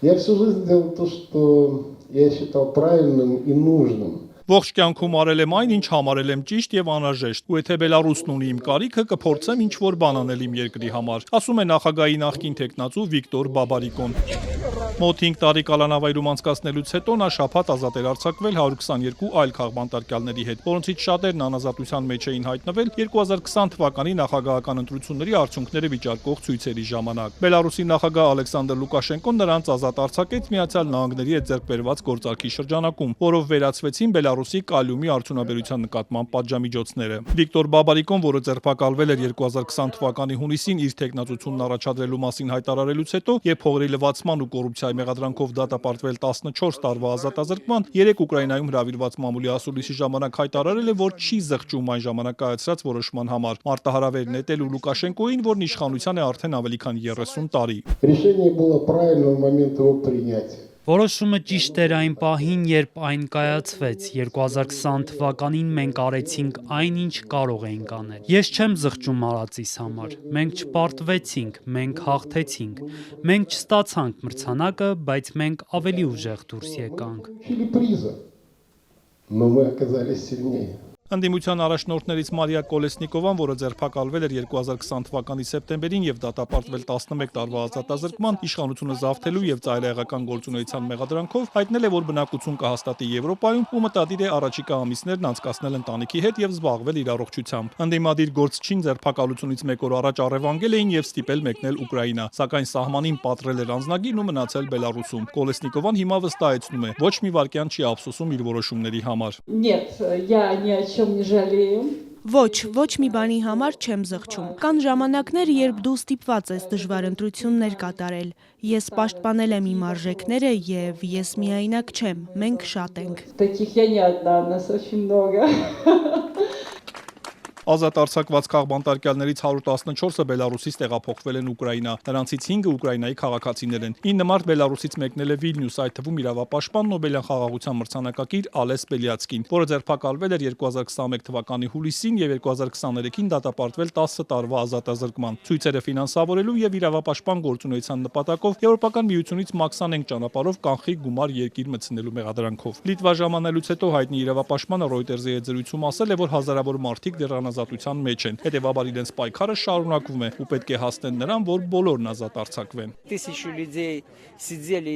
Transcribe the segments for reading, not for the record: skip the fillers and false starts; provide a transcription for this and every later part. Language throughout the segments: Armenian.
Я всю жизнь делал то, что я считал правильным и нужным. Ողջ կյանքում արել եմ այն, ինչ համարել եմ ճիշտ եւ անհրաժեշտ, ու եթե Բելարուսն ունի իմ կարիքը, կփորձեմ ինչ-որ բան անել իմ երկրի համար, ասում է նախագահի նախկին թեկնածու Վիկտոր Բաբարիկոն։ Մոտ 5 տարի կալանավայրում անցկացնելուց հետո նա շաբաթ ազատ էր արձակվել 122 այլ քաղբանտարկյալների հետ, որոնցից շատերն անազատության մեջ էին հայտնվել 2020 թվականի նախագահական ընտրությունների արդյունքները վիճարկող ցույցերի ժամանակ։ Բելարուսի նախագահ Ալեքսանդր Լուկաշենկոն նրանց ազատ արձակեց Միացյալ Նահանգների հետ ձեռք բերված գործարքի շրջանակում, որով վերացվեցին Բելարուսի կալիումի արդյունաբերության նկատմամբ պատժամիջոցները։ Վիկտոր Բաբարիկոն, որը ձերբակալվել էր 2020 թվականի հունիսին իր թեկնածությունն առաջադրելու մասին հայտարարելուց հետո եւ փողերի լվացման ու կոռուպցիայի մեղադրանքով դատապարտվել 14 տարվա ազատազրկման, 3 Ուկրաինայում հրավիրված մամուլի ասուլիսի ժամանակ հայտարարել է, որ չի զղջում այն ժամանակ կայացրած որոշման համար։ Մարտահրավեր նետելու Լուկաշենկոին, որն իշխանության է արդեն ավելի քան 30 տարի։ Решение было правильно в момент его принятия. Որոշումը ճիշտ էր այն պահին, երբ այն կայացվեց։ 2020 թվականին մենք արեցինք այն, ինչ կարող էինք անել։ Ես չեմ զղջում արածիս համար։ Մենք չպարտվեցինք, մենք հաղթեցինք։ Մենք չստացանք մրցանակը, բայց մենք ավելի ուժեղ դուրս եկանք։ Получили приза, но мы оказались сильнее. Ընդդիմության առաջնորդներից Մարիա Կոլեսնիկովան, որը ձերբակալվել էր 2020 թվականի սեպտեմբերին եւ դատապարտվել 11 տարվա ազատազրկման, իշխանությունը զավթելու եւ ծայրահեղական գործունեության մեղադրանքով, հայտնել է, որ բնակություն կհաստատի Եվրոպայում ու մտադիր է առաջիկա ամիսներն անցկасնել ընտանիքի հետ եւ զբաղվել իր առողջությամբ։ Ընդդիմադիր գործչին ձերբակալությունից մեկ օր առաջ առևանգել էին եւ ստիպել մեկնել Ուկրաինա, сакայն սահմանին պատռել էր անձնագիրն ու մնացել Բելարուսում։ Կոլեսնիկովան հիմա վստահեցնում է, ոչ մի վարքյան չի ափսոսում իր որոշումների համար։ Нет, я ни о чем не жалею. Ոչ մի բանի համար չեմ զղջում։ Կան ժամանակներ, երբ դու ստիպված ես դժվար ընտրություններ կատարել։ Ես պաշտպանել եմ իմ արժեքները եւ ես միայնակ չեմ, մենք շատ ենք։ Таких я не одна, нас очень много. Ազատ արձակված քաղբանտարկյալներից 114-ը Բելարուսից տեղափոխվել են Ուկրաինա, նրանցից 5-ը Ուկրաինայի քաղաքացիներ են։ 9 մարդ Բելարուսից մեկնել է Վիլնյուս, այդ թվում իրավապաշտպան Նոբելյան խաղաղության մրցանակակիր Ալես Բելյացկին, որը ձերբակալվել էր 2021 թվականի հուլիսին եւ 2023-ին դատապարտվել 10 տարվա ազատազրկման։ Ցույցերը ֆինանսավորելու եւ իրավապաշտպան գործունեության նպատակով Եվրոպական միությունից մաքսանենք ճանապարհով կանխիկ գումար երկիր մտցնելու մեղադրանքով։ Լիտվա ժամանելուց հետո հայտնի իրավապաշտպանը Reuters-ի հետ զրույցում ասել է, որ հազարավոր մարդիկ դեռ ազատության մեջ են, հետևաբար իրենց պայքարը շարունակվում է ու պետք է հասնեն նրան, որ բոլորն ազատ արձակվեն։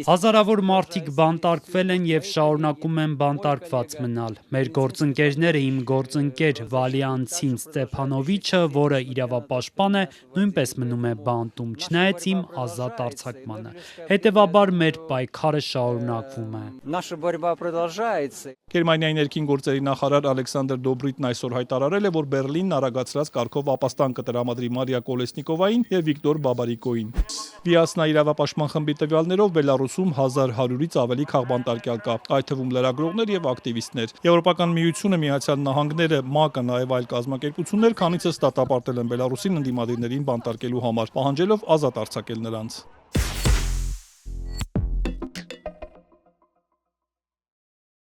Հազարավոր մարդիկ բանտարկվել են եւ շարունակում են բանտարկված մնալ։ Մեր գործընկերները, իմ գործընկեր Վալիանցին Ստեփանովիչը, որը իրավապաշտպան է, նույնպես մնում է բանտում, չնայած իմ ազատ արձակմանը։ Հետևաբար մեր պայքարը շարունակվում է։ Գերմանիայի ներքին գործերի նախարար Ալեքսանդր Դոբրիտն այսօր հայտարարել է, որ Բերլինն արագացրած կարգով ապաստան կտրամադրի Մարիա Կոլեսնիկովային եւ Վիկտոր Բաբարիկոին։ Վիասնա իրավապաշտպան խմբի տվյալներով Բելարուսում 1100-ից ավելի քաղբանտարկյալ կա, այդ թվում լրագրողներ եւ ակտիվիստներ։ Եվրոպական միությունը, Միացյալ Նահանգները, ՄԱԿ-ը, նաեւ այլ կազմակերպություններ քանիցս դատապարտել են Բելարուսին ընդդիմադիրներին բանտարկելու համար, պահանջելով ազատ արձակել նրանց։